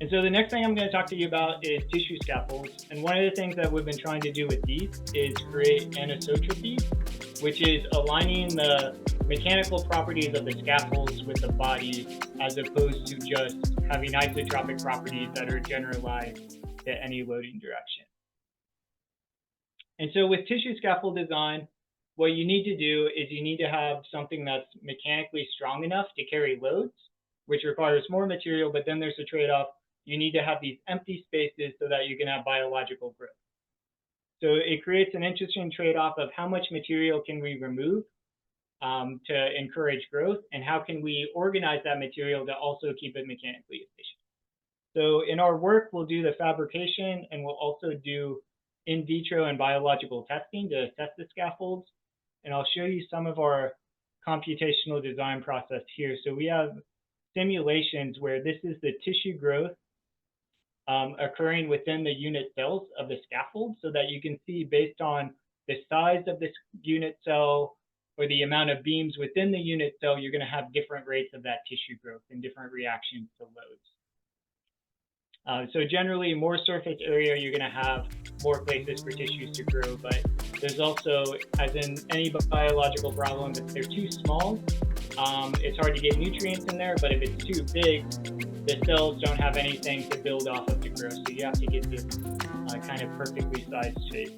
And so the next thing I'm going to talk to you about is tissue scaffolds. And one of the things that we've been trying to do with these is create anisotropy, which is aligning the mechanical properties of the scaffolds with the body, as opposed to just having isotropic properties that are generalized to any loading direction. And so with tissue scaffold design, what you need to do is you need to have something that's mechanically strong enough to carry loads, which requires more material, but then there's a trade-off. You need to have these empty spaces so that you can have biological growth. So it creates an interesting trade-off of how much material can we remove to encourage growth, and how can we organize that material to also keep it mechanically efficient. So in our work, we'll do the fabrication, and we'll also do in vitro and biological testing to test the scaffolds. And I'll show you some of our computational design process here. So we have simulations where this is the tissue growth occurring within the unit cells of the scaffold, so that you can see based on the size of this unit cell or the amount of beams within the unit cell, you're going to have different rates of that tissue growth and different reactions to loads. So generally, more surface area, you're going to have more places for tissues to grow, but there's also, as in any biological problem, if they're too small, it's hard to get nutrients in there, but if it's too big, the cells don't have anything to build off of to grow, so you have to get this kind of perfectly sized shape.